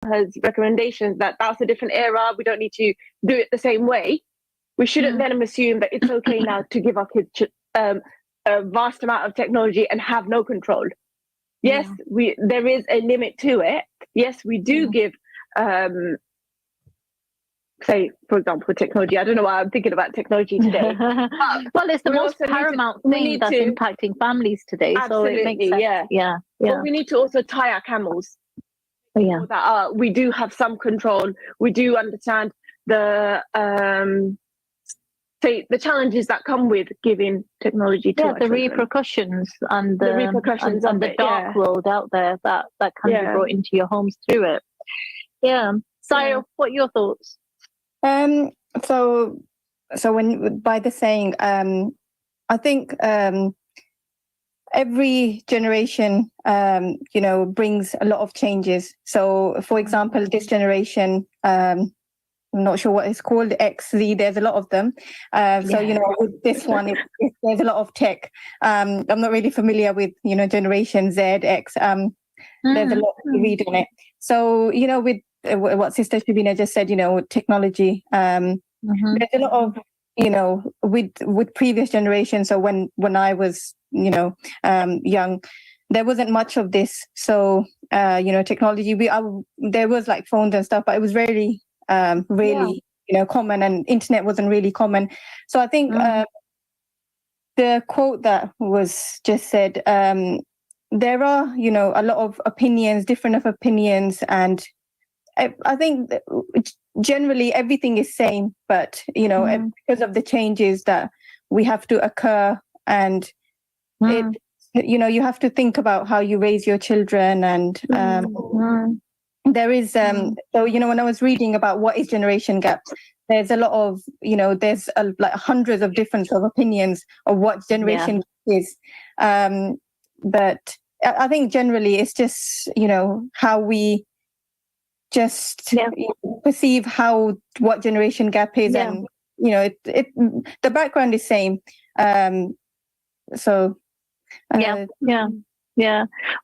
has recommendations that that's a different era, we don't need to do it the same way, we shouldn't then assume that it's okay now to give our kids a vast amount of technology and have no control. Yes, there is a limit to it. Yes, we do give, say, for example, technology. I don't know why I'm thinking about technology today. Well, it's the most paramount thing that's impacting families today. Absolutely, so it makes sense. Yeah. But we need to also tie our camels. That we do have some control. We do understand the the challenges that come with giving technology to our children. Repercussions and the dark world out there that can be brought into your homes through it. Saira, what are your thoughts? So when by the saying, I think every generation brings a lot of changes. So for example, this generation, I'm not sure what it's called, X, Z, there's a lot of them. So, with this one, there's a lot of tech. I'm not really familiar with, Generation Z, X. There's a lot to read on it. So, with what Sister Shabina just said, technology, there's a lot of, with previous generations. So when I was, young, there wasn't much of this. So, technology, there was like phones and stuff, but it was really common, and internet wasn't really common. So I think the quote that was just said, there are a lot of opinions, different opinions, and I think generally everything is same, but because of the changes that we have to occur, and you have to think about how you raise your children, and there is so when I was reading about what is generation gap, there's a lot of there's like hundreds of different opinions of what generation is, but I think generally it's just how we just perceive what generation gap is, and the background is same. What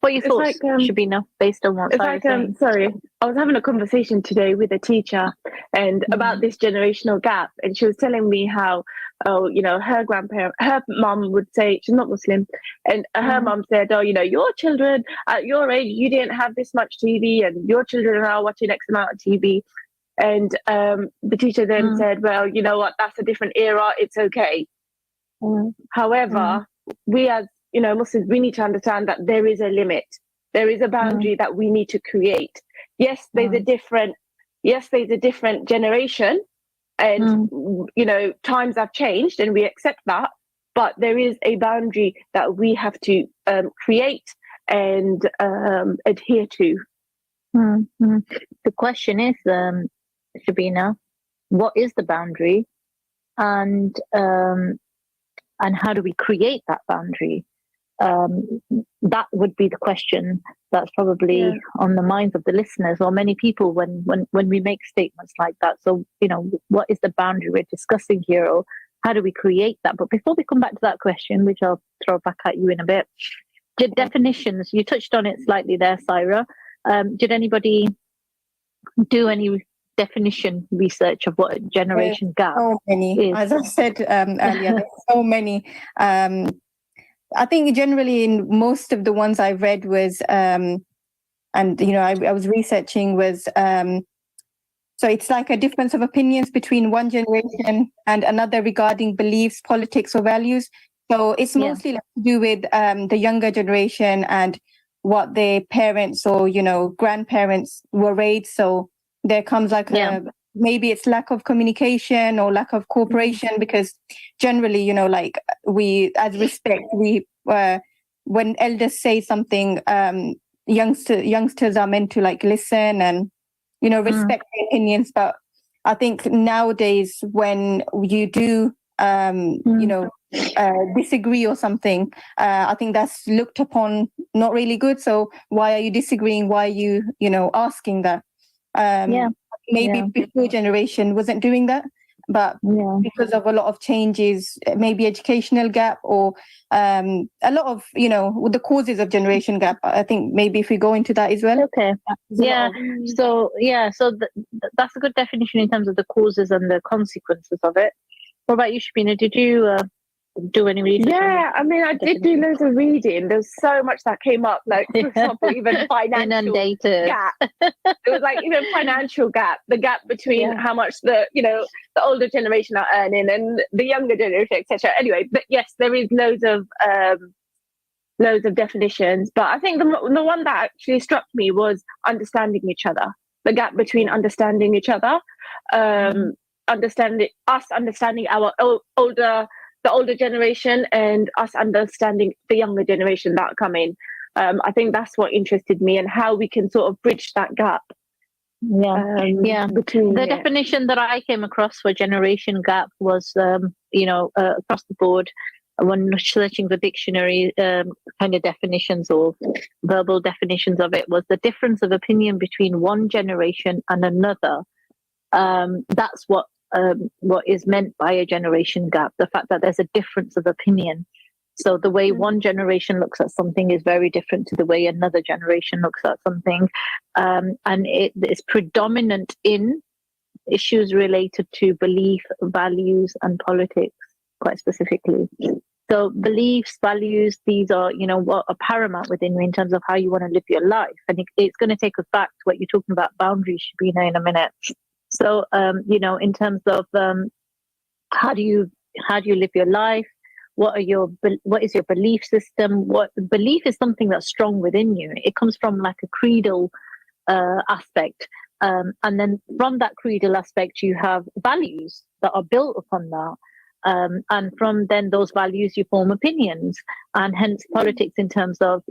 are your thoughts, Shabina, based on what Saira's saying? Sorry, I was having a conversation today with a teacher and about this generational gap, and she was telling me how, her mum would say, she's not Muslim, and her mum said, your children at your age, you didn't have this much TV, and your children are now watching X amount of TV. And the teacher then said, well, you know what, that's a different era, it's okay. However, we as Muslims, we need to understand that there is a limit. There is a boundary that we need to create. Yes, there's a different generation, and times have changed, and we accept that. But there is a boundary that we have to create and adhere to. The question is, Shabina, what is the boundary, and how do we create that boundary? That would be the question that's probably on the minds of the listeners, or many people when we make statements like that. So what is the boundary we're discussing here, or how do we create that? But before we come back to that question, which I'll throw back at you in a bit, definitions, you touched on it slightly there, Saira. Did anybody do any definition research of what a generation gap so many is? As I said earlier, there's so many. I think generally in most of the ones I read was, I was researching was, so it's like a difference of opinions between one generation and another regarding beliefs, politics, or values. So it's mostly like to do with the younger generation and what their parents or grandparents were raised. So there comes like maybe it's lack of communication or lack of cooperation, because generally, like we, as respect, we when elders say something, youngsters are meant to like listen and respect their opinions. But I think nowadays when you do disagree or something, I think that's looked upon not really good. So why are you disagreeing? Why are you asking that? Maybe before generation wasn't doing that. but because of a lot of changes, maybe educational gap or a lot of, with the causes of generation gap. I think maybe if we go into that as well. Okay. So that's a good definition in terms of the causes and the consequences of it. What about you, Shabina? Did you do any research? Yeah, I mean, I did do loads of reading. There's so much that came up, like, for example, even financial gap. It was like even financial gap, the gap between how much the older generation are earning and the younger generation, etc. Anyway, but yes, there is loads of definitions. But I think the one that actually struck me was understanding each other. The gap between understanding each other, understanding our the older generation, and us understanding the younger generation that come in. I think that's what interested me, and how we can sort of bridge that gap. Between the definition that I came across for generation gap was, across the board, when searching the dictionary kind of definitions or verbal definitions of it, was the difference of opinion between one generation and another. That's what is meant by a generation gap, the fact that there's a difference of opinion. So the way one generation looks at something is very different to the way another generation looks at something. And it is predominant in issues related to belief, values, and politics, quite specifically. So beliefs, values, these are, what are paramount within you in terms of how you want to live your life. And it's going to take us back to what you're talking about, boundaries, Shabina, in a minute. So, in terms of how do you live your life? What is your belief system? What belief is something that's strong within you. It comes from like a creedal aspect. And then from that creedal aspect, you have values that are built upon that. And from then those values, you form opinions, and hence politics in terms of,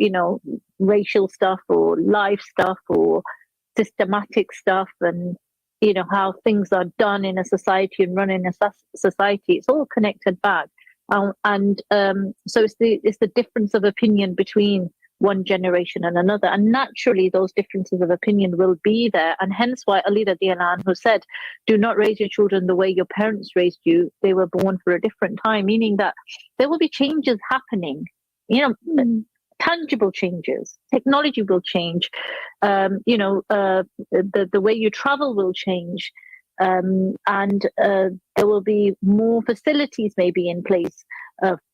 racial stuff or life stuff or systematic stuff, and how things are done in a society and run in a society. It's all connected back. So it's the difference of opinion between one generation and another. And naturally, those differences of opinion will be there. And hence why Ali radiallahu anhu said, do not raise your children the way your parents raised you. They were born for a different time, meaning that there will be changes happening, tangible changes. Technology will change. The way you travel will change. And there will be more facilities maybe in place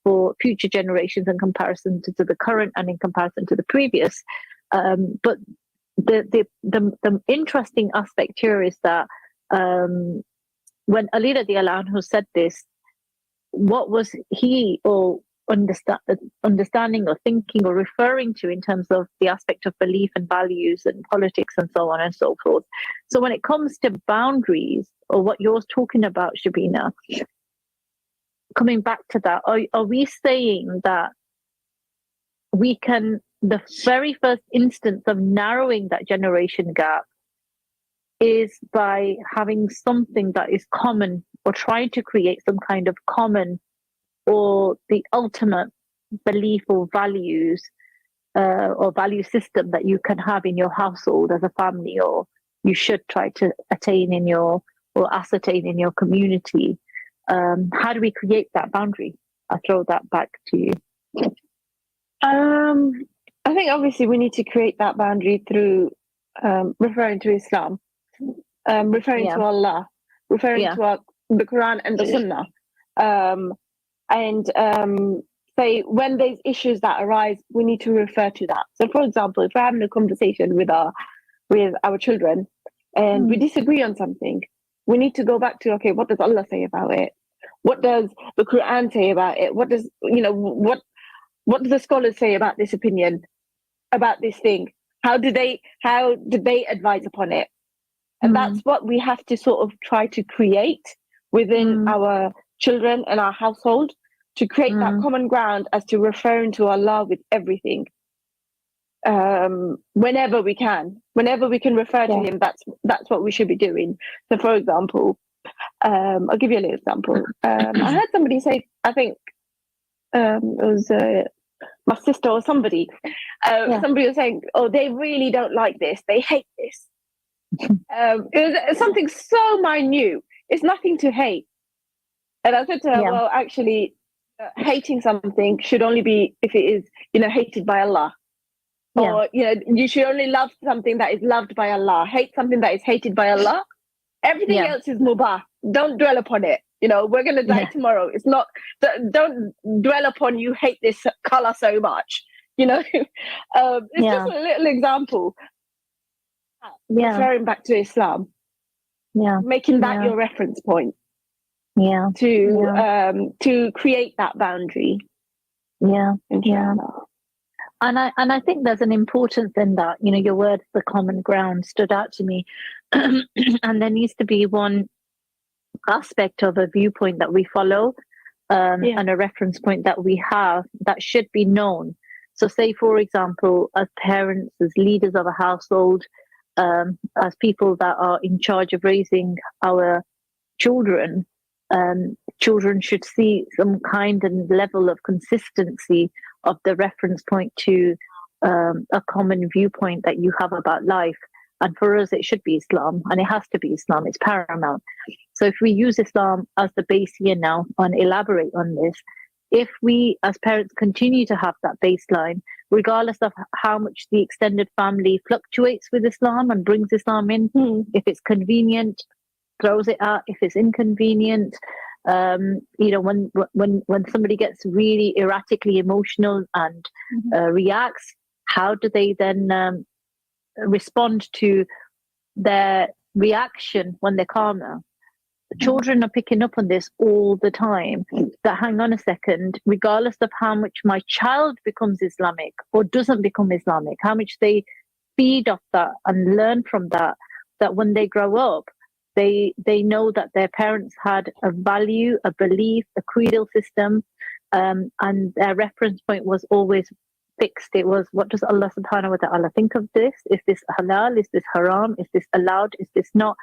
for future generations in comparison to the current and in comparison to the previous. But the interesting aspect here is that when Ali radiallahu anhu said this, what was he or understanding or thinking or referring to in terms of the aspect of belief and values and politics and so on and so forth? So when it comes to boundaries, or what you're talking about, Shabina, coming back to that, are we saying that we can, the very first instance of narrowing that generation gap is by having something that is common, or trying to create some kind of common or the ultimate belief or values or value system that you can have in your household as a family, or you should try to attain in your, or ascertain in your community? How do we create that boundary? I'll throw that back to you. I think obviously we need to create that boundary through referring to Islam, referring to Allah, referring to the Quran and the Sunnah. And say when there's issues that arise, we need to refer to that. So, for example, if we're having a conversation with our children and we disagree on something, we need to go back to, okay, what does Allah say about it? What does the Quran say about it? What does what do the scholars say about this opinion, about this thing? How do they advise upon it? And that's what we have to sort of try to create within our children and our household, to create that common ground as to referring to Allah with everything. Whenever we can refer to Him, that's what we should be doing. So, for example, I'll give you a little example. I heard somebody say, I think it was my sister or somebody. Somebody was saying, "Oh, they really don't like this. They hate this." It was something so minute. It's nothing to hate. And I said to her, Yeah. well, actually, hating something should only be if it is, hated by Allah. Yeah. Or, you should only love something that is loved by Allah. Hate something that is hated by Allah. Everything else is mubah. Don't dwell upon it. We're going to die tomorrow. It's not, don't dwell upon you hate this color so much. It's just a little example. Referring back to Islam. Making that your reference point. To create that boundary. And I think there's an importance in that. Your words, the common ground, stood out to me. And there needs to be one aspect of a viewpoint that we follow, and a reference point that we have that should be known. So say, for example, as parents, as leaders of a household, as people that are in charge of raising our children, children should see some kind and level of consistency of the reference point to a common viewpoint that you have about life. And for us, it should be Islam, and it has to be Islam. It's paramount. So if we use Islam as the base here now and elaborate on this, if we as parents continue to have that baseline, regardless of how much the extended family fluctuates with Islam and brings Islam in, if it's convenient, throws it out. If it's inconvenient, when somebody gets really erratically emotional and reacts, how do they then respond to their reaction when they're calmer? Children are picking up on this all the time, that hang on a second, regardless of how much my child becomes Islamic or doesn't become Islamic, how much they feed off that and learn from that, that when they grow up, they know that their parents had a value, a belief, a creedal system, and their reference point was always fixed. It was, what does Allah subhanahu wa ta'ala think of this? Is this halal? Is this haram? Is this allowed? Is this not?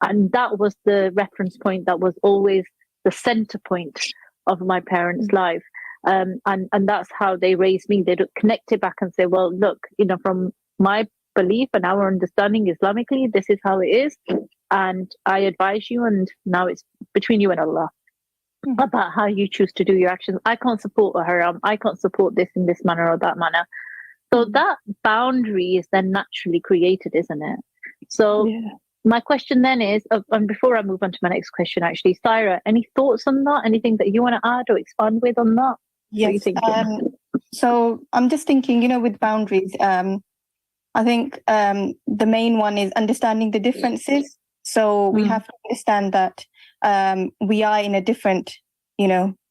And that was the reference point that was always the center point of my parents' life. And that's how they raised me. They'd connect it back and say, well, look, from my belief and our understanding Islamically, this is how it is. And I advise you, and now it's between you and Allah about how you choose to do your actions. I can't support a haram. I can't support this in this manner or that manner. So that boundary is then naturally created, isn't it? So my question then is, and before I move on to my next question, actually, Syra, any thoughts on that? Anything that you want to add or expand with on that? Yes. So I'm just thinking, with boundaries, I think the main one is understanding the differences. So we have to understand that we are in a different,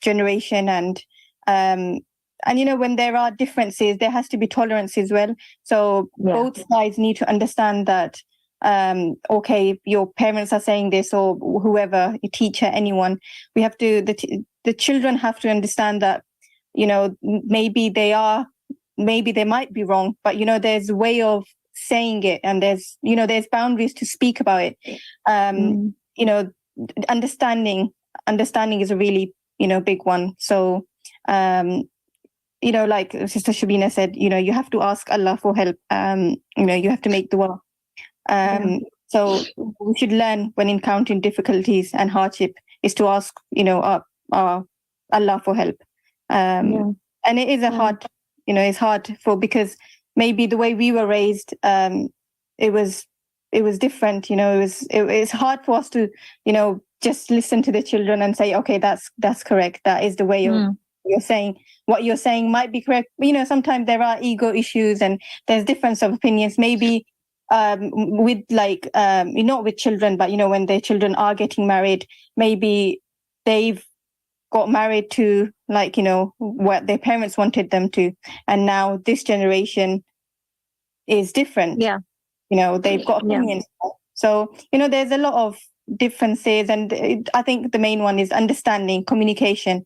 generation, and when there are differences, there has to be tolerance as well. So both sides need to understand that. Okay, your parents are saying this, or whoever, your teacher, anyone. We have to. The children have to understand that. Maybe they might be wrong, but there's a way of saying it, and there's boundaries to speak about it. Understanding is a really big one. So like Sister Shabina said, you have to ask Allah for help. You have to make dua. So we should learn, when encountering difficulties and hardship, is to ask Allah for help. And it is hard, it's hard because maybe the way we were raised, it was different. It's hard for us to just listen to the children and say, okay, that's correct, that is the way you're saying. What you're saying might be correct, but sometimes there are ego issues and there's difference of opinions. Maybe with not with children, but when their children are getting married, maybe they've got married to what their parents wanted them to, and now this generation is different. They've got opinions. So there's a lot of differences, and I think the main one is understanding, communication.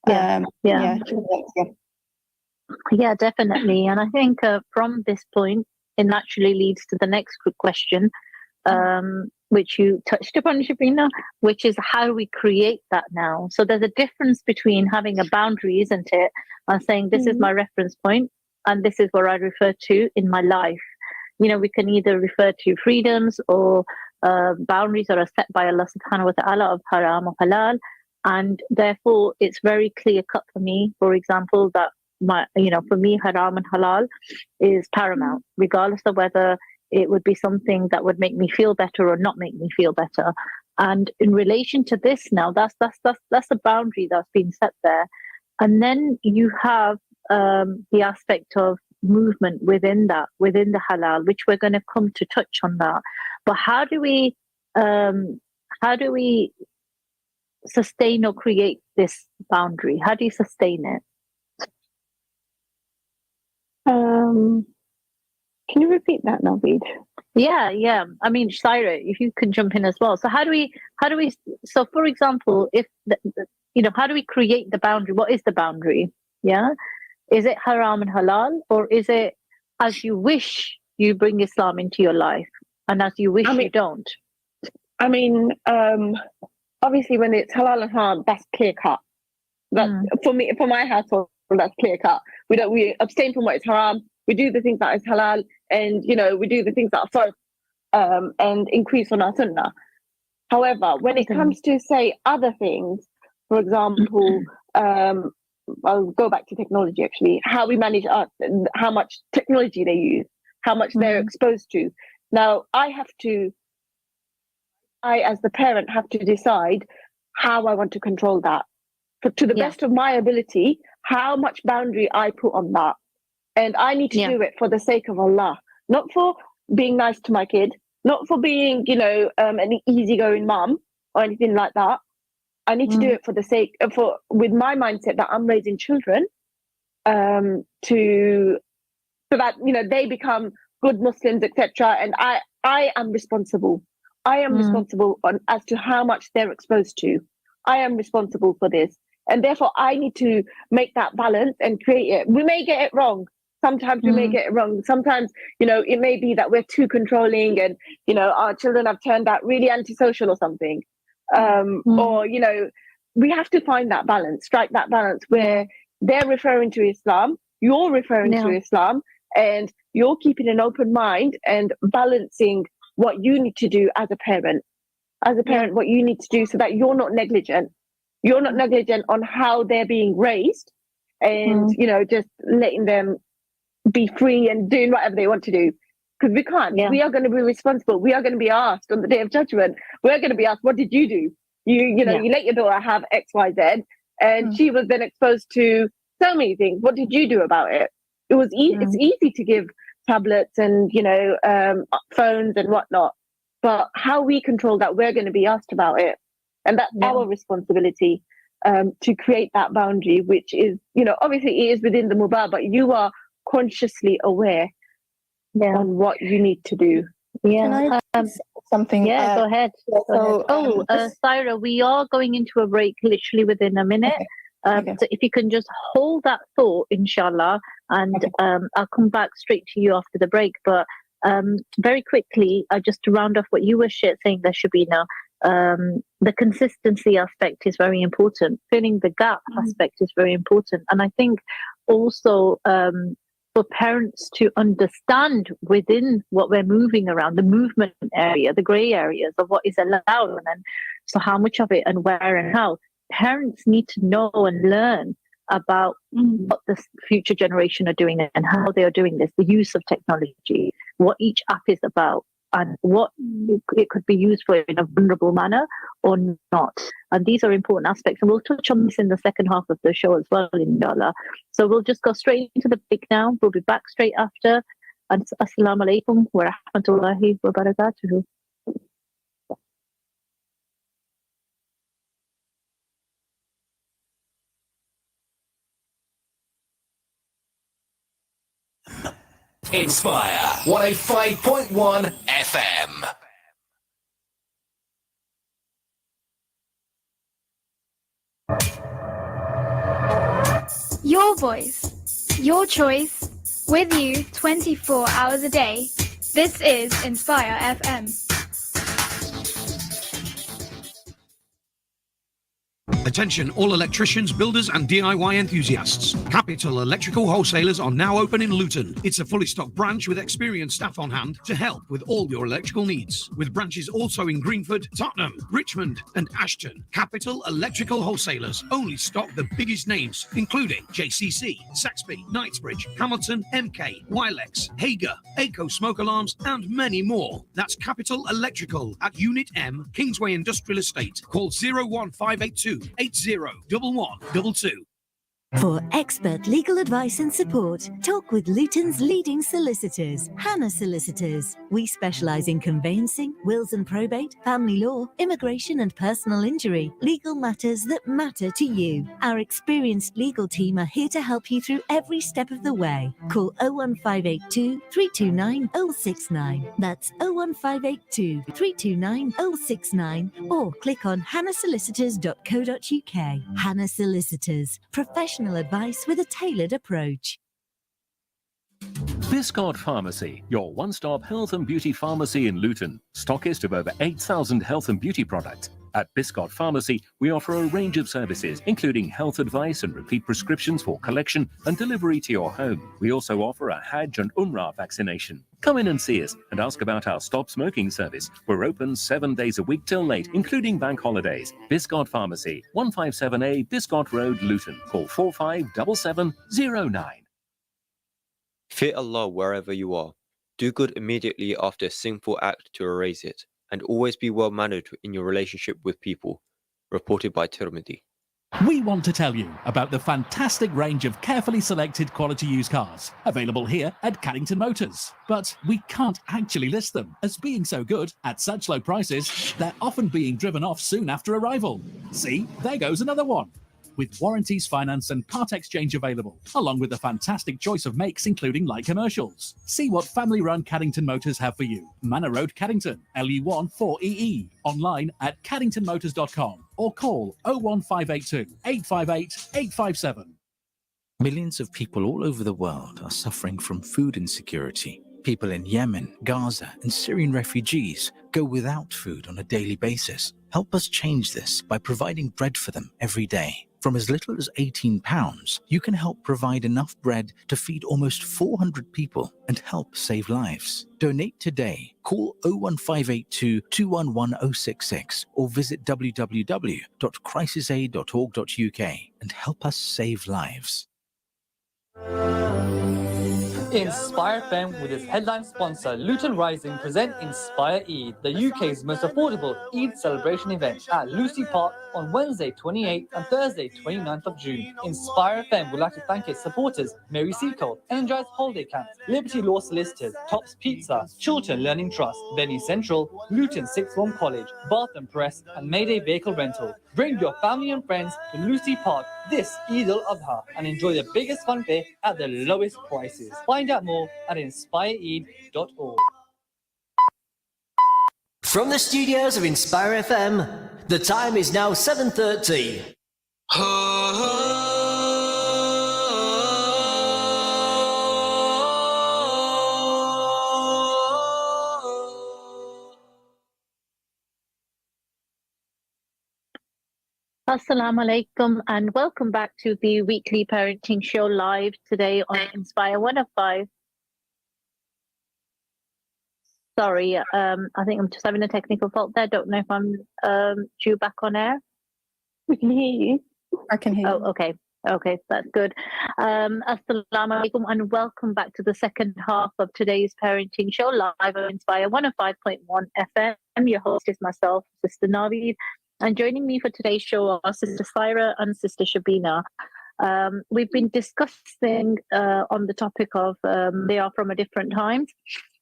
Definitely. And I think from this point, it naturally leads to the next good question, which you touched upon, Shabina, which is, how do we create that now? So there's a difference between having a boundary, isn't it, and saying, this is my reference point, and this is what I refer to in my life. We can either refer to freedoms or boundaries that are set by Allah subhanahu wa ta'ala of haram or halal. And therefore, it's very clear cut for me, for example, that for me, haram and halal is paramount, regardless of whether it would be something that would make me feel better or not make me feel better. And in relation to this now, that's a boundary that's been set there. And then you have the aspect of movement within the halal, which we're going to come to touch on that. But how do we sustain or create this boundary? How do you sustain it? Can you repeat that, Naveed? Yeah. I mean, Saira, if you can jump in as well. So how do we? So, for example, if how do we create the boundary? What is the boundary? Yeah, is it haram and halal, or is it as you wish you bring Islam into your life, and as you wish you don't? I mean, obviously, when it's halal and haram, that's clear cut. But for me, for my household, that's clear cut. We abstain from what is haram. We do the things that is halal, and we do the things that are farz, and increase on our sunnah. However, when it comes to say other things, for example, I'll go back to technology. Actually, how we manage how much technology they use, how much they're exposed to. Now, I as the parent have to decide how I want to control that, to the best of my ability, how much boundary I put on that. And I need to do it for the sake of Allah, not for being nice to my kid, not for being, an easygoing mom or anything like that. I need to do it for the sake with my mindset that I'm raising children, so that they become good Muslims, etc. And I am responsible. I am responsible as to how much they're exposed to. I am responsible for this, and therefore I need to make that balance and create it. We may get it wrong. Sometimes we may get it wrong. Sometimes, it may be that we're too controlling and, our children have turned out really antisocial or something. Or, we have to find that balance, strike that balance where they're referring to Islam, you're referring to Islam, and you're keeping an open mind and balancing what you need to do as a parent. As a parent, what you need to do so that you're not negligent. You're not negligent on how they're being raised and, just letting them be free and doing whatever they want to do, because we can't. We are going to be responsible. We are going to be asked on the day of judgment. We're going to be asked, what did you do? You let your daughter have XYZ, and she was then exposed to so many things. What did you do about it? It was it's easy to give tablets and phones and whatnot, but how we control that, we're going to be asked about it, and that's our responsibility, to create that boundary, which is obviously it is within the mubah, but you are consciously aware on what you need to do. Can I something? Go ahead. So, Saira, we are going into a break literally within a minute. Okay. So if you can just hold that thought, inshallah, and I'll come back straight to you after the break. But very quickly, just to round off what you were saying there, Shabina, the consistency aspect is very important. Filling the gap aspect is very important. And I think also for parents to understand within what we're moving around, the movement area, the grey areas of what is allowed, and then so how much of it and where and how. Parents need to know and learn about what the future generation are doing and how they are doing this, the use of technology, what each app is about, and what it could be used for in a vulnerable manner or not. And these are important aspects. And we'll touch on this in the second half of the show as well, inshallah. So we'll just go straight into the break now. We'll be back straight after. And assalamu alaikum wa rahmatullahi wa barakatuhu. Inspire 105.1 FM. Your voice, your choice, with you 24 hours a day. This is Inspire FM. Attention all electricians, builders and DIY enthusiasts. Capital Electrical Wholesalers are now open in Luton. It's a fully stocked branch with experienced staff on hand to help with all your electrical needs. With branches also in Greenford, Tottenham, Richmond and Ashton. Capital Electrical Wholesalers only stock the biggest names, including JCC, Saxby, Knightsbridge, Hamilton, MK, Wilex, Hager, Aco Smoke Alarms and many more. That's Capital Electrical at Unit M, Kingsway Industrial Estate. Call 01582 801122. For expert legal advice and support, talk with Luton's leading solicitors, Hannah Solicitors. We specialise in conveyancing, wills and probate, family law, immigration and personal injury, legal matters that matter to you. Our experienced legal team are here to help you through every step of the way. Call 01582 329 069. That's 01582 329 069 or click on hannahsolicitors.co.uk. Hannah Solicitors, professional advice with a tailored approach. Biscott Pharmacy, your one-stop health and beauty pharmacy in Luton. Stockist of over 8,000 health and beauty products. At Biscott Pharmacy, we offer a range of services, including health advice and repeat prescriptions for collection and delivery to your home. We also offer a Hajj and Umrah vaccination. Come in and see us and ask about our Stop Smoking service. We're open 7 days a week till late, including bank holidays. Biscott Pharmacy, 157A Biscott Road, Luton. Call 457709. Fear Allah wherever you are. Do good immediately after a sinful act to erase it, and always be well-mannered in your relationship with people. Reported by Tirmidhi. We want to tell you about the fantastic range of carefully selected quality used cars available here at Caddington Motors. But we can't actually list them, as being so good at such low prices, they're often being driven off soon after arrival. See, there goes another one. With warranties, finance and part exchange available, along with a fantastic choice of makes including light commercials. See what family-run Caddington Motors have for you. Manor Road, Caddington, LE1 4EE. Online at caddingtonmotors.com or call 01582 858 857. Millions of people all over the world are suffering from food insecurity. People in Yemen, Gaza and Syrian refugees go without food on a daily basis. Help us change this by providing bread for them every day. From as little as £18, you can help provide enough bread to feed almost 400 people and help save lives. Donate today. Call 01582 211 066 or visit www.crisisaid.org.uk and help us save lives. Inspire FM with its headline sponsor Luton Rising present Inspire Eid, the UK's most affordable Eid celebration event at Lucy Park on Wednesday 28th and Thursday 29th of June. Inspire FM would like to thank its supporters Mary Seacole, Energized Holiday Camps, Liberty Law Solicitors, Tops Pizza, Chiltern Learning Trust, Venue Central, Luton Sixth Form College, Bath and Press and Mayday Vehicle Rental. Bring your family and friends to Lucy Park this Eid al-Adha and enjoy the biggest fun fair at the lowest prices. Find out more at inspireeid.org. From the studios of Inspire FM, the time is now 7:30. Assalamu alaikum and welcome back to the weekly parenting show live today on Inspire 105. Sorry, I think I'm just having a technical fault there. Don't know if I'm due back on air. We can hear you. I can hear you. Oh, okay. Okay, that's good. Assalamu alaikum and welcome back to the second half of today's parenting show live on Inspire 105.1 FM. Your host is myself, Sister Naveed. And joining me for today's show are Sister Saira and Sister Shabina. We've been discussing on the topic of they are from a different times,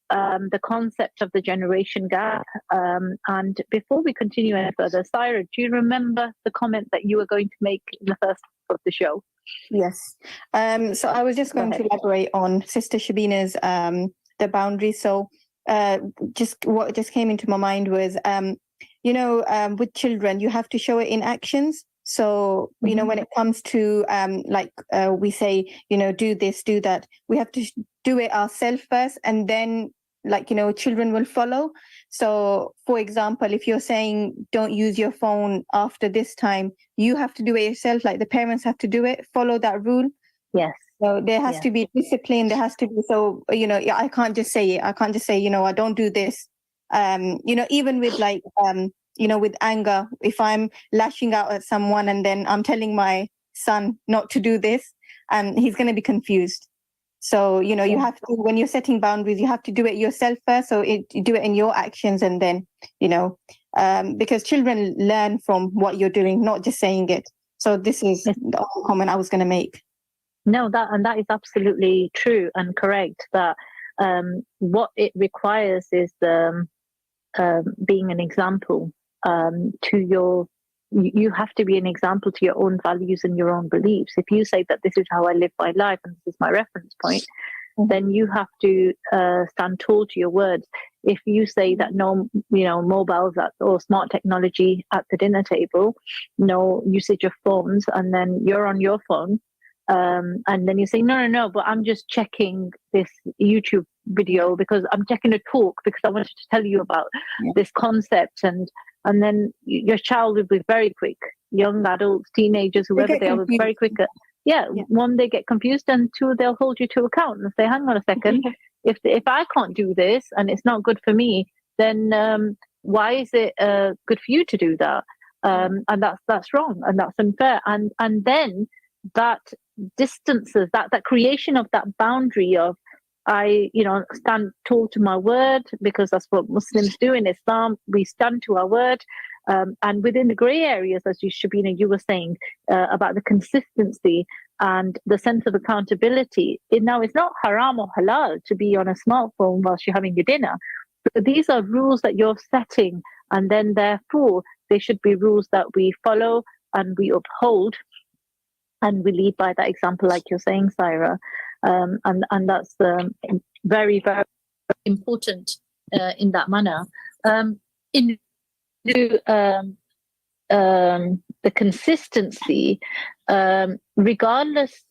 the concept of the generation gap. And before we continue any further, Saira, do you remember the comment that you were going to make in the first half of the show? Yes. So I was just going to elaborate on Sister Shabina's the boundaries. So just what just came into my mind was with children, you have to show it in actions. So, when it comes to we say, do this, do that, we have to do it ourselves first. And then children will follow. So for example, if you're saying don't use your phone after this time, you have to do it yourself, like the parents have to do it, follow that rule. Yes. So there has to be discipline. There has to be, so, I can't just say it. I can't just say, I don't do this. Even with with anger, if I'm lashing out at someone and then I'm telling my son not to do this, he's going to be confused. So, you have to, when you're setting boundaries, you have to do it yourself first. So you do it in your actions, and then, because children learn from what you're doing, not just saying it. So this is the comment I was going to make. No, that is absolutely true and correct. That what it requires is being an example to your. You have to be an example to your own values and your own beliefs. If you say that this is how I live my life and this is my reference point, then you have to stand tall to your words. If you say that no, mobiles or smart technology at the dinner table, no usage of phones, and then you're on your phone, and then you say no, but I'm just checking this YouTube video because I'm checking a talk because I wanted to tell you about this concept, and then your child will be very quick. Young adults, teenagers, whoever they are, will be very quick. One, they get confused, and two, they'll hold you to account and say, hang on a second, if I can't do this and it's not good for me, then why is it good for you to do that? And that's wrong, and that's unfair. And then that distances, that creation of that boundary of, I stand tall to my word, because that's what Muslims do in Islam. We stand to our word, and within the grey areas, as Shabina, you were saying about the consistency and the sense of accountability. Now, it's not haram or halal to be on a smartphone whilst you're having your dinner, but these are rules that you're setting, and then therefore they should be rules that we follow and we uphold, and we lead by that example, like you're saying, Saira. And that's very, very important in that manner. The consistency, regardless,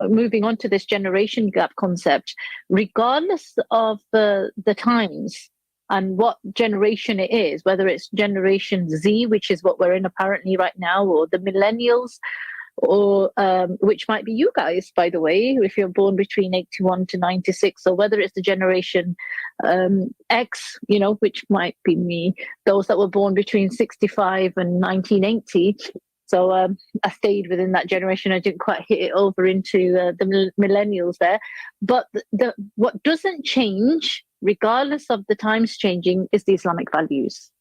moving on to this generation gap concept, regardless of the times and what generation it is, whether it's Generation Z, which is what we're in apparently right now, or the millennials, or which might be you guys, by the way, if you're born between 81 to 96, or whether it's the Generation X, which might be me, those that were born between 65 and 1980. So I stayed within that generation. I didn't quite hit it over into the millennials there. But what doesn't change, regardless of the times changing, is the Islamic values.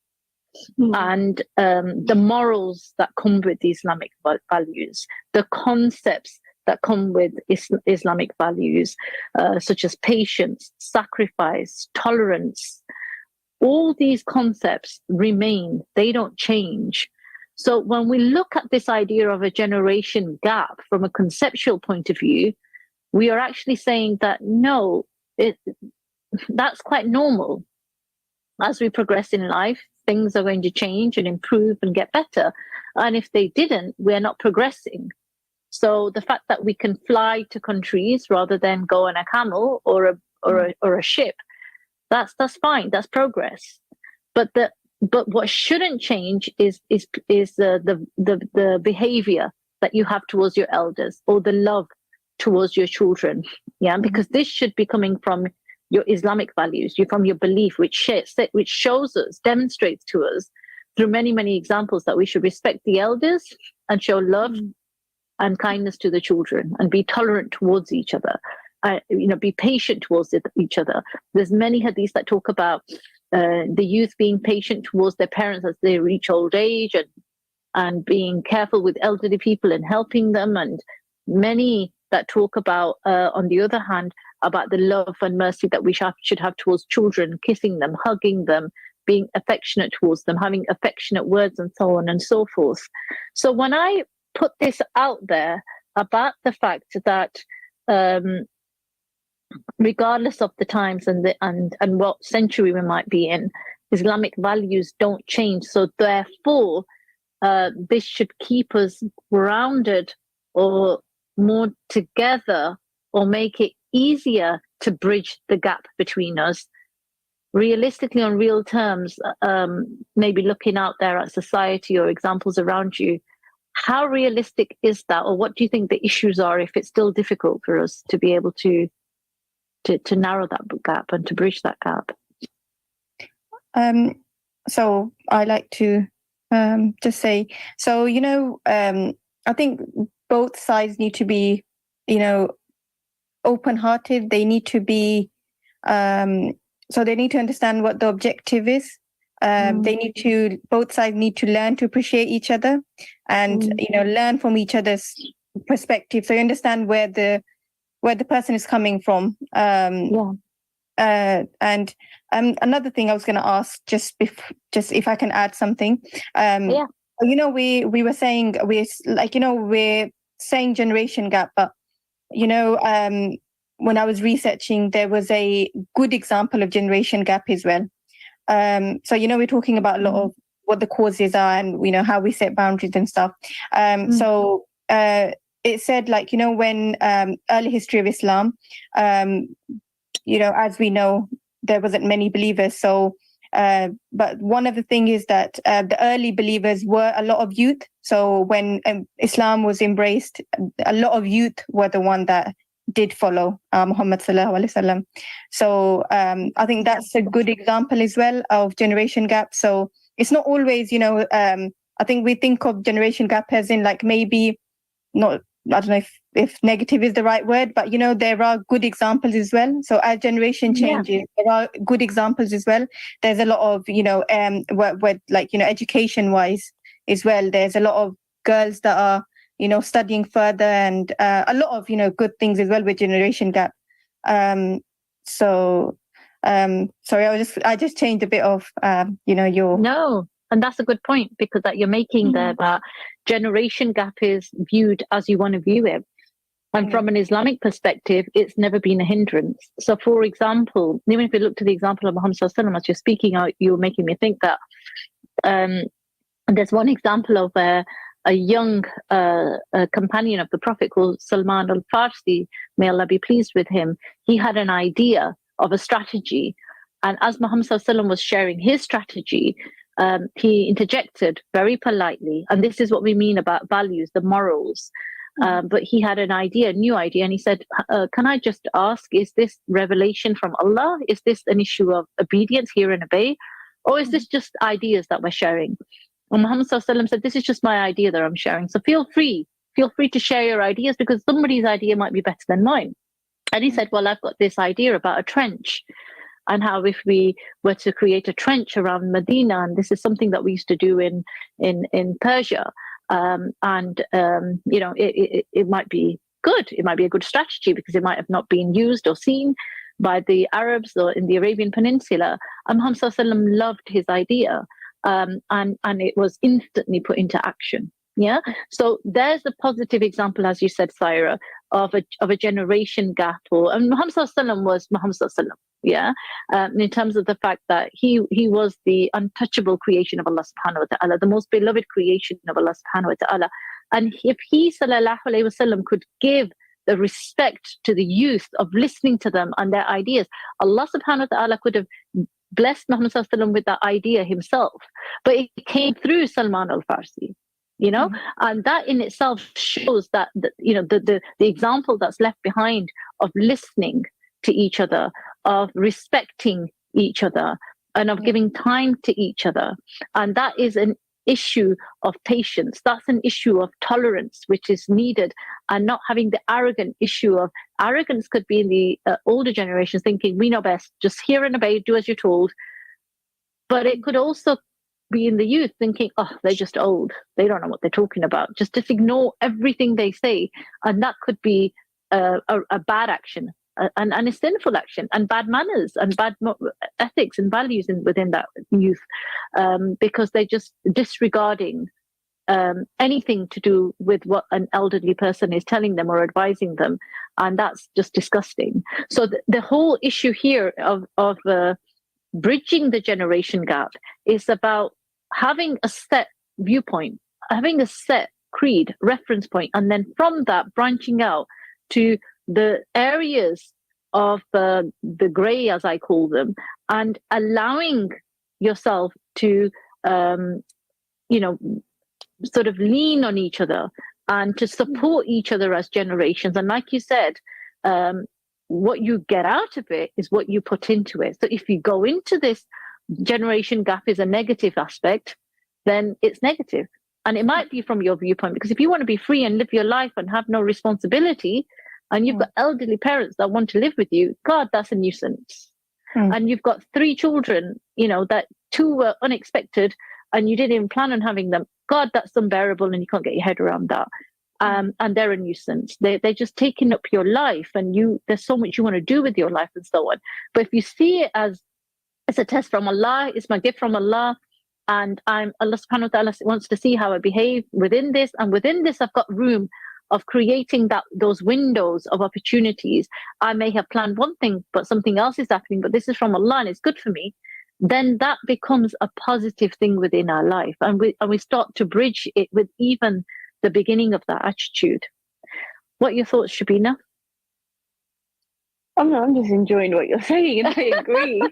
And the morals that come with the Islamic values, the concepts that come with Islamic values, such as patience, sacrifice, tolerance. All these concepts remain, they don't change. So when we look at this idea of a generation gap from a conceptual point of view, we are actually saying that no, that's quite normal. As we progress in life, things are going to change and improve and get better. And if they didn't, we're not progressing. So the fact that we can fly to countries rather than go on a camel or a ship, that's fine. That's progress. But what shouldn't change is the behavior that you have towards your elders, or the love towards your children. Yeah, because this should be coming from your Islamic values, from your belief, which shows us, demonstrates to us through many, many examples that we should respect the elders and show love and kindness to the children, and be tolerant towards each other. Be patient towards each other. There's many hadiths that talk about the youth being patient towards their parents as they reach old age, and being careful with elderly people and helping them, and many that talk about, on the other hand, about the love and mercy that we should have towards children, kissing them, hugging them, being affectionate towards them, having affectionate words, and so on and so forth. So when I put this out there about the fact that regardless of the times and what century we might be in, Islamic values don't change. So therefore, this should keep us grounded or more together, or make it easier to bridge the gap between us, realistically, on real terms, maybe looking out there at society or examples around you, how realistic is that, or what do you think the issues are if it's still difficult for us to be able to narrow that gap and to bridge that gap? So I like to just say, so, I think both sides need to be, open-hearted. They need to be, so they need to understand what the objective is. Both sides need to learn to appreciate each other and, learn from each other's perspective. So you understand where the person is coming from. And another thing I was going to ask, just if I can add something. We were saying we're saying generation gap, but when I was researching, there was a good example of generation gap as well. So we're talking about a lot of what the causes are and how we set boundaries and stuff. So it said, when early history of Islam, as we know, there wasn't many believers. So, but one of the things is that the early believers were a lot of youth. So when Islam was embraced, a lot of youth were the one that did follow Muhammad sallallahu alaihi wasallam. So I think that's a good example as well of generation gap. So it's not always, I think we think of generation gap as in maybe not, I don't know if negative is the right word, but there are good examples as well. So as generation changes, there are good examples as well. There's a lot of education wise as well. There's a lot of girls that are studying further, and a lot of good things as well with generation gap. Sorry, I just changed a bit of your no. And that's a good point, because that you're making there, that generation gap is viewed as you want to view it. And from an Islamic perspective, it's never been a hindrance. So, for example, even if you look to the example of Muhammad sallallahu alaihi wasallam, as you're speaking out, you're making me think that there's one example of a young companion of the Prophet called Salman al-Farsi, may Allah be pleased with him. He had an idea of a strategy. And as Muhammad sallallahu alaihi wasallam was sharing his strategy, he interjected very politely, and this is what we mean about values, the morals. But he had a new idea, and he said, can I just ask, is this revelation from Allah? Is this an issue of obedience, hear and obey? Or is this just ideas that we're sharing? And Muhammad sallallahu alaihi wasallam said, this is just my idea that I'm sharing. So feel free to share your ideas, because somebody's idea might be better than mine. And he said, well, I've got this idea about a trench, and how if we were to create a trench around Medina, and this is something that we used to do in Persia, it might be good. It might be a good strategy, because it might have not been used or seen by the Arabs or in the Arabian Peninsula. And Muhammad sallallahu alaihi wasallam loved his idea, and it was instantly put into action. Yeah. So there's a positive example, as you said, Saira, of a generation gap. And Muhammad sallallahu alaihi wasallam was Muhammad sallallahu alaihi wasallam. Yeah, in terms of the fact that he was the untouchable creation of Allah subhanahu wa ta'ala, the most beloved creation of Allah subhanahu wa ta'ala. And if he sallallahu alaihi wasallam could give the respect to the youth of listening to them and their ideas, Allah subhanahu wa ta'ala could have blessed Muhammad sallallahu alaihi wasallam with that idea himself. But it came through Salman al-Farsi. And that in itself shows that the example that's left behind of listening to each other, of respecting each other, and of giving time to each other. And that is an issue of patience. That's an issue of tolerance, which is needed, and not having the arrogant issue of arrogance. Could be in the older generations thinking we know best, just hear and obey, do as you're told. But it could also be in the youth thinking, oh, they're just old, they don't know what they're talking about, just ignore everything they say. And that could be a bad action, and a sinful action, and bad manners, and bad ethics and values within that youth, because they're just disregarding anything to do with what an elderly person is telling them or advising them, and that's just disgusting. So the whole issue here of bridging the generation gap is about having a set viewpoint, having a set creed, reference point, and then from that branching out to the areas of the grey, as I call them, and allowing yourself to, sort of lean on each other and to support each other as generations. And like you said, what you get out of it is what you put into it. So if you go into this generation gap is a negative aspect, then it's negative. And it might be from your viewpoint, because if you want to be free and live your life and have no responsibility, and you've got elderly parents that want to live with you, God, that's a nuisance. And you've got 3 children, that 2 were unexpected and you didn't even plan on having them. God, that's unbearable, and you can't get your head around that. And they're a nuisance. They're just taking up your life, and there's so much you want to do with your life and so on. But if you see it as it's a test from Allah, it's my gift from Allah, and Allah subhanahu wa ta'ala wants to see how I behave within this, and within this I've got room of creating those windows of opportunities. I may have planned one thing, but something else is happening, but this is from Allah and it's good for me. Then that becomes a positive thing within our life, and we start to bridge it with even the beginning of that attitude. What are your thoughts, Shabina? I'm just enjoying what you're saying, and I agree.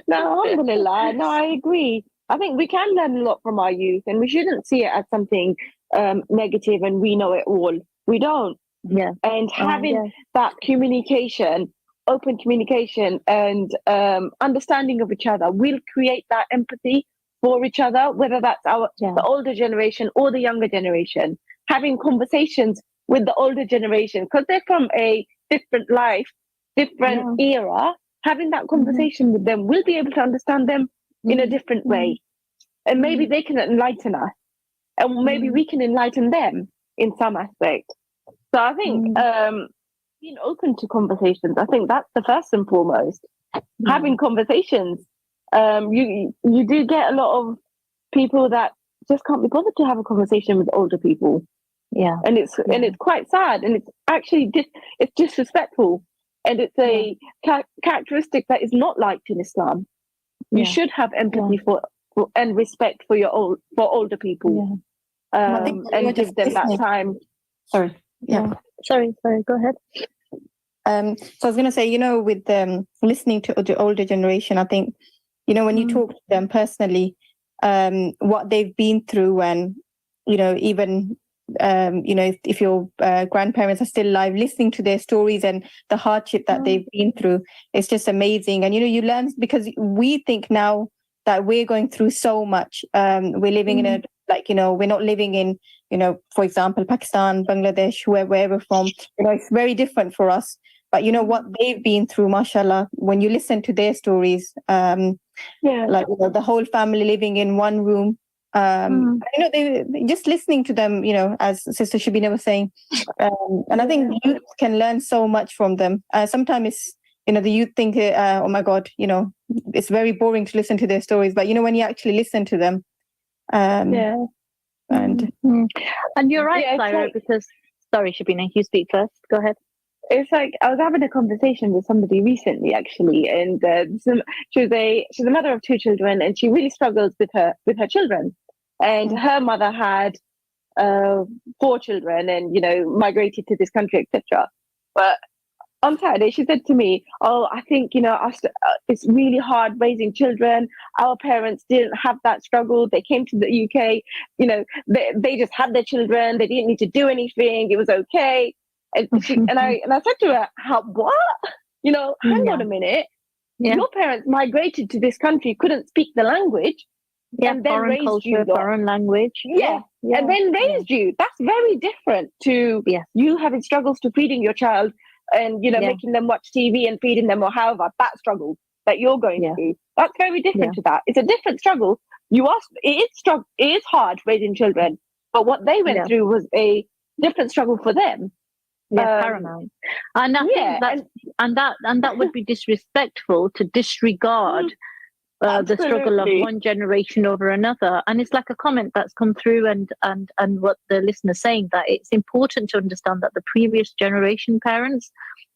No, I'm gonna lie. No, I agree. I think we can learn a lot from our youth, and we shouldn't see it as something negative and we know it all. We don't. Yeah. And having that communication, open communication, and understanding of each other will create that empathy for each other, whether that's the older generation or the younger generation. Having conversations with the older generation, because they're from a different life, different era, having that conversation with them, we'll be able to understand them in a different way. And maybe they can enlighten us, and maybe we can enlighten them in some aspect. So I think being open to conversations, I think that's the first and foremost. Having conversations. You do get a lot of people that just can't be bothered to have a conversation with older people. Yeah. And it's quite sad, and it's actually it's disrespectful, and it's a characteristic that is not liked in Islam. You should have empathy for and respect for older people, and give them that time. Sorry. Yeah. Sorry. Go ahead. So I was going to say, with listening to the older generation, I think, when you talk to them personally, what they've been through, and even if your grandparents are still alive, listening to their stories and the hardship that they've been through, it's just amazing. And you learn, because we think now that we're going through so much. We're living in a we're not living in for example, Pakistan, Bangladesh, wherever we're from. It's very different for us. But what they've been through, mashallah, when you listen to their stories, the whole family living in one room. They just listening to them, as Sister Shabina was saying, and I think youth can learn so much from them. Sometimes it's the youth think, oh my God, it's very boring to listen to their stories, but when you actually listen to them, and you're right, Syra, because sorry, Shabina, you speak first. Go ahead. It's like I was having a conversation with somebody recently, actually, and she's a mother of 2 children, and she really struggles with her children. And her mother had 4 children, and migrated to this country, etc. But on Saturday, she said to me, "Oh, I think it's really hard raising children. Our parents didn't have that struggle. They came to the UK. They just had their children. They didn't need to do anything. It was okay." And I said to her, "What? Hang on a minute. Your parents migrated to this country, couldn't speak the language, and then foreign raised culture, you. Foreign language. And then raised you. That's very different to you having struggles to feeding your child, and making them watch TV and feeding them, or however that struggle that you're going through. That's very different to that. It's a different struggle. It is hard raising children, but what they went through was a different struggle for them." Paramount. And I think that would be disrespectful to disregard the struggle of one generation over another. And it's like a comment that's come through, and what the listener's saying, that it's important to understand that the previous generation parents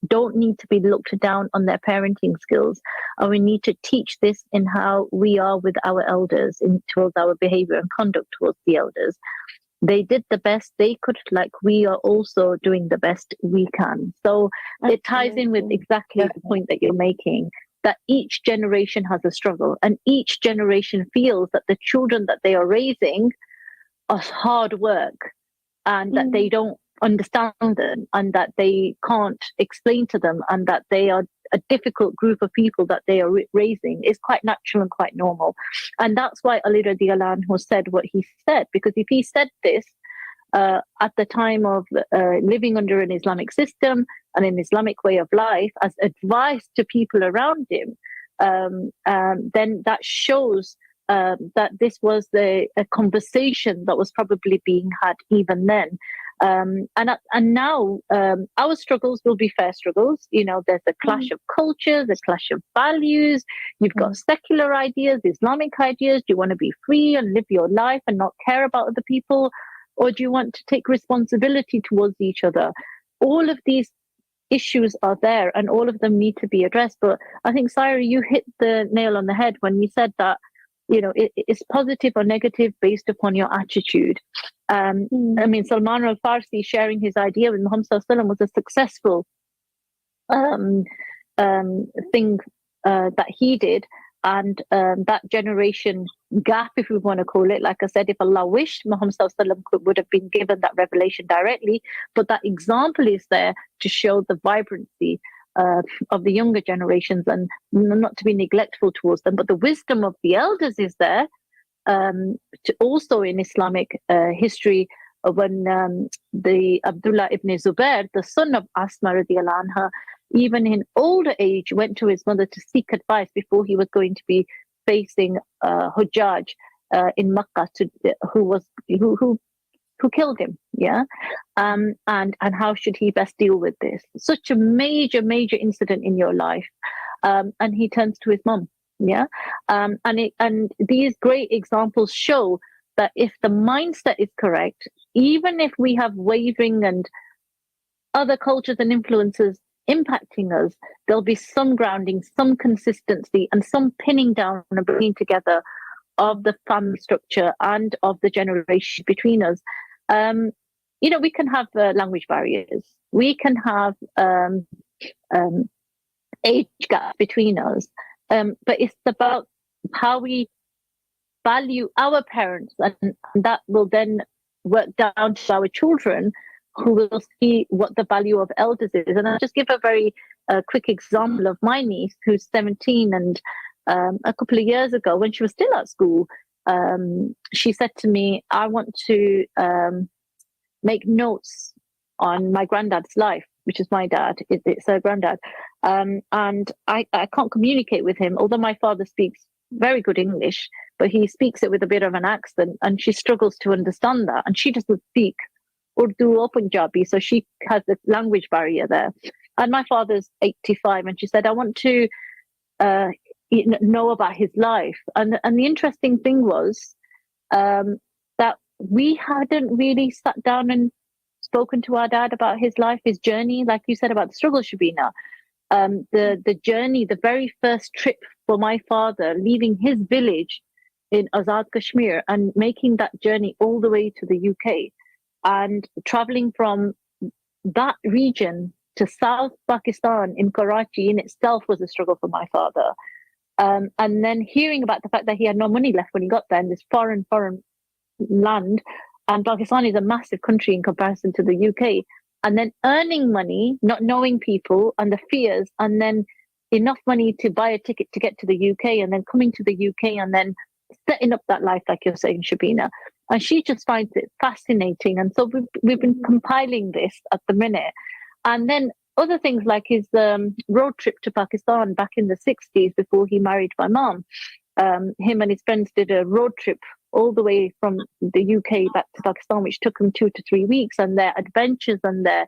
don't need to be looked down on their parenting skills, and we need to teach this in how we are with our elders, towards our behavior and conduct towards the elders. they did the best they could, like we are also doing the best we can. So it ties in with exactly the point that you're making, that each generation has a struggle, and each generation feels that the children that they are raising are hard work, and that they don't understand them, and that they can't explain to them, and that they are a difficult group of people that they are raising, is quite natural and quite normal. And that's why Ali radiallahu anhu said what he said, because if he said this at the time of living under an Islamic system and an Islamic way of life as advice to people around him, then that shows that this was a conversation that was probably being had even then. And now our struggles will be fair struggles. You know, there's a clash of cultures, a clash of values. You've got secular ideas, Islamic ideas. Do you want to be free and live your life and not care about other people? Or do you want to take responsibility towards each other? All of these issues are there, and all of them need to be addressed. But I think, Saira, you hit the nail on the head when you said that, you know, it's positive or negative based upon your attitude. I mean, Salman al-Farsi sharing his idea with Muhammad Sallallahu Alaihi Wasallam was a successful thing that he did. And that generation gap, if we want to call it, like I said, if Allah wished, Muhammad Sallallahu Alaihi Wasallam would have been given that revelation directly. But that example is there to show the vibrancy of the younger generations, and not to be neglectful towards them. But the wisdom of the elders is there to also in Islamic history, when the Abdullah ibn Zubair, the son of Asma radiallahu anha, even in older age, went to his mother to seek advice before he was going to be facing Hujjaj in Makkah, who killed him, and how should he best deal with this? Such a major incident in your life, and he turns to his mum, and these great examples show that if the mindset is correct, even if we have wavering and other cultures and influences impacting us, there'll be some grounding, some consistency, and some pinning down and bringing together of the family structure and of the generation between us. You know, we can have language barriers, we can have age gap between us, but it's about how we value our parents, and that will then work down to our children, who will see what the value of elders is. And I'll just give a very quick example of my niece, who's 17, and a couple of years ago, when she was still at school, she said to me, I want to make notes on my granddad's life, which is my dad, it's her granddad. And I can't communicate with him, although my father speaks very good English, but he speaks it with a bit of an accent, and she struggles to understand that. And she doesn't speak Urdu or Punjabi, so she has a language barrier there. And my father's 85, and she said, I want to know about his life. And the interesting thing was that we hadn't really sat down and spoken to our dad about his life, his journey, like you said about the struggle, Shabina. The journey, the very first trip for my father, leaving his village in Azad Kashmir and making that journey all the way to the UK, and traveling from that region to South Pakistan in Karachi in itself was a struggle for my father. And then hearing about the fact that he had no money left when he got there in this foreign land, and Pakistan is a massive country in comparison to the UK, and then earning money, not knowing people, and the fears, and then enough money to buy a ticket to get to the UK, and then coming to the UK, and then setting up that life, like you're saying, Shabina. And she just finds it fascinating. And so we've been compiling this at the minute. And then other things like his road trip to Pakistan back in the 60s before he married my mom. Him and his friends did a road trip all the way from the UK back to Pakistan, which took them 2 to 3 weeks, and their adventures and their,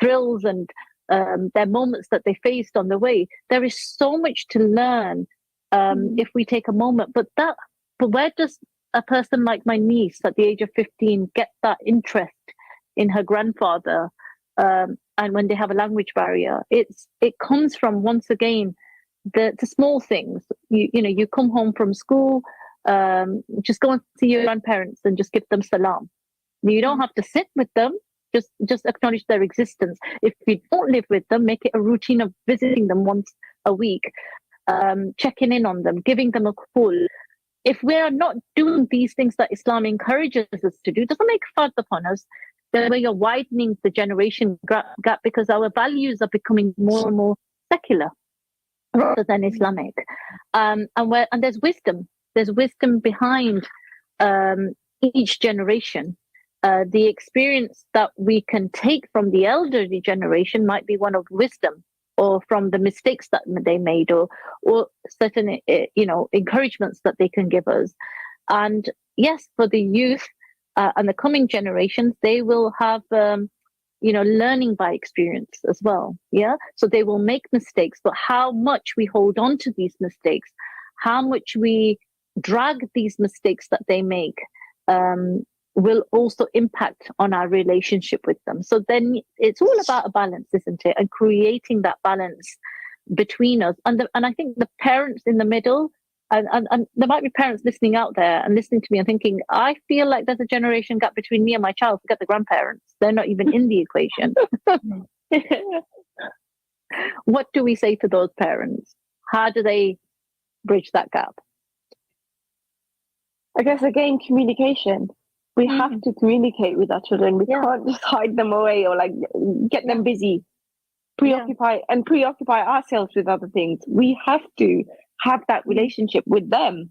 thrills and their moments that they faced on the way. There is so much to learn if we take a moment. But where does a person like my niece at the age of 15 get that interest in her grandfather? And when they have a language barrier, it comes from, once again, the small things. You come home from school, just go and see your grandparents and just give them salam. You don't have to sit with them. Just acknowledge their existence. If you don't live with them, make it a routine of visiting them once a week, checking in on them, giving them a call. If we are not doing these things that Islam encourages us to do, it doesn't make fard upon us. Then we are widening the generation gap because our values are becoming more and more secular rather than Islamic. And there's wisdom. There's wisdom behind each generation. The experience that we can take from the elderly generation might be one of wisdom, or from the mistakes that they made, or certain encouragements that they can give us. And yes, for the youth and the coming generations, they will have learning by experience as well. Yeah, so they will make mistakes, but how much we hold on to these mistakes, how much we drag these mistakes that they make, will also impact on our relationship with them. So then it's all about a balance, isn't it? And creating that balance between us. And I think the parents in the middle, and there might be parents listening out there and listening to me and thinking, I feel like there's a generation gap between me and my child. Forget the grandparents. They're not even in the equation. What do we say to those parents? How do they bridge that gap? I guess, again, communication. We have to communicate with our children. We can't just hide them away or get them busy, preoccupy ourselves with other things. We have to have that relationship with them.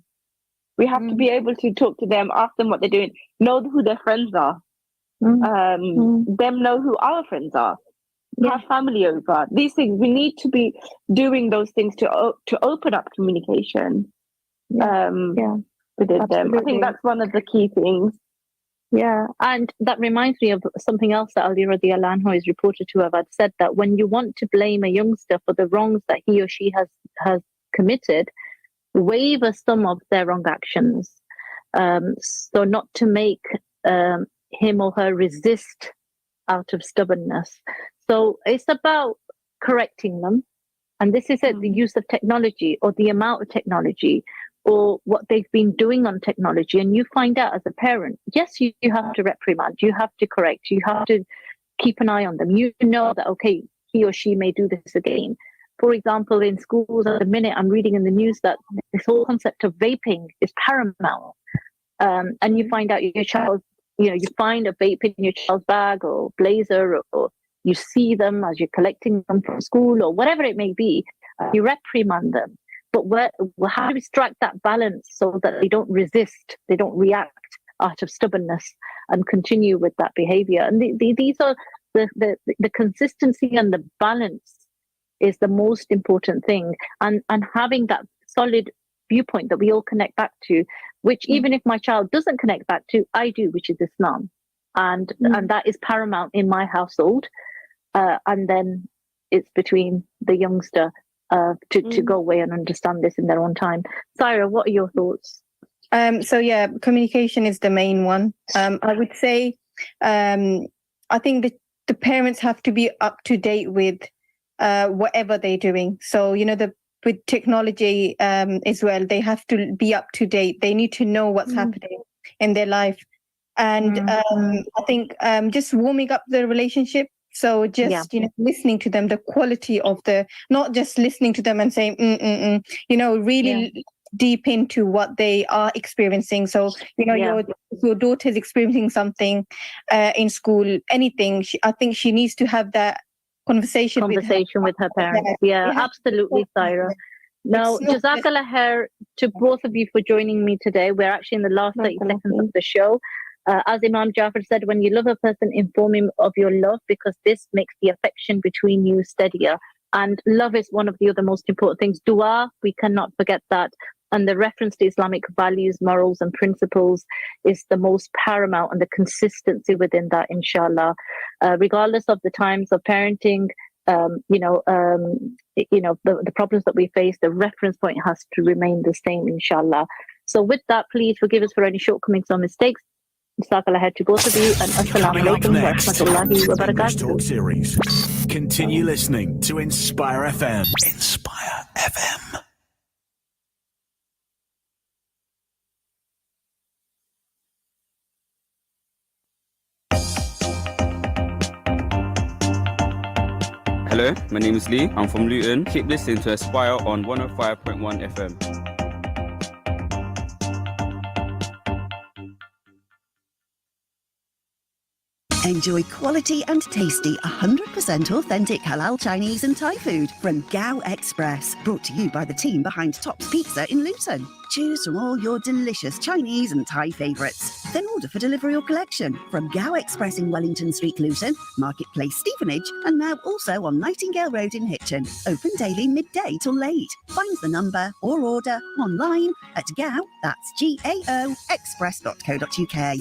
We have to be able to talk to them, ask them what they're doing, know who their friends are, them know who our friends are, have family over. These things, we need to be doing those things to open up communication within them. I think that's one of the key things. Yeah, and that reminds me of something else that Ali radiallahu anhu is reported to have said, that when you want to blame a youngster for the wrongs that he or she has committed, waiver some of their wrong actions, so not to make him or her resist out of stubbornness. So it's about correcting them, and this is the use of technology or the amount of technology, or what they've been doing on technology. And you find out as a parent, yes, you have to reprimand, you have to correct, you have to keep an eye on them. You know that, okay, he or she may do this again. For example, in schools at the minute, I'm reading in the news that this whole concept of vaping is paramount. And you find out your child, you find a vape in your child's bag or blazer, or you see them as you're collecting them from school or whatever it may be, you reprimand them. But how do we strike that balance so that they don't resist, they don't react out of stubbornness and continue with that behavior? And these are the consistency and the balance is the most important thing. And having that solid viewpoint that we all connect back to, which even if my child doesn't connect back to, I do, which is Islam. And that is paramount in my household. And then it's between the youngster to go away and understand this in their own time. Saira, what are your thoughts? Communication is the main one. I would say, I think that the parents have to be up to date with whatever they're doing. So, with technology as well, they have to be up to date. They need to know what's happening in their life. And I think just warming up the relationship. So just, listening to them, the quality of not just listening to them and saying, really deep into what they are experiencing. So, your daughter's experiencing something in school, anything, I think she needs to have that conversation with her parents. Yeah, absolutely, Saira. Now, Jazakallah khair to both of you for joining me today. We're actually in the last 30 seconds of the show. As Imam Jafar said, when you love a person, inform him of your love, because this makes the affection between you steadier. And love is one of the other most important things. Dua, we cannot forget that. And the reference to Islamic values, morals and principles is the most paramount, and the consistency within that, inshallah. Regardless of the times of parenting, the problems that we face, the reference point has to remain the same, inshallah. So with that, please forgive us for any shortcomings or mistakes. Jazakallah khair to both of you, and assalamu alaikum wa rahmatullahi wa barakatuh. Talk series. Continue listening to Inspire FM. Inspire FM. Hello, my name is Lee. I'm from Luton. Keep listening to Aspire on 105.1 FM. Enjoy quality and tasty 100% authentic halal Chinese and Thai food from Gao Express. Brought to you by the team behind Top's Pizza in Luton. Choose from all your delicious Chinese and Thai favourites. Then order for delivery or collection from Gao Express in Wellington Street, Luton, Marketplace, Stevenage, and now also on Nightingale Road in Hitchin. Open daily midday till late. Find the number or order online at Gao, that's GAO, express.co.uk.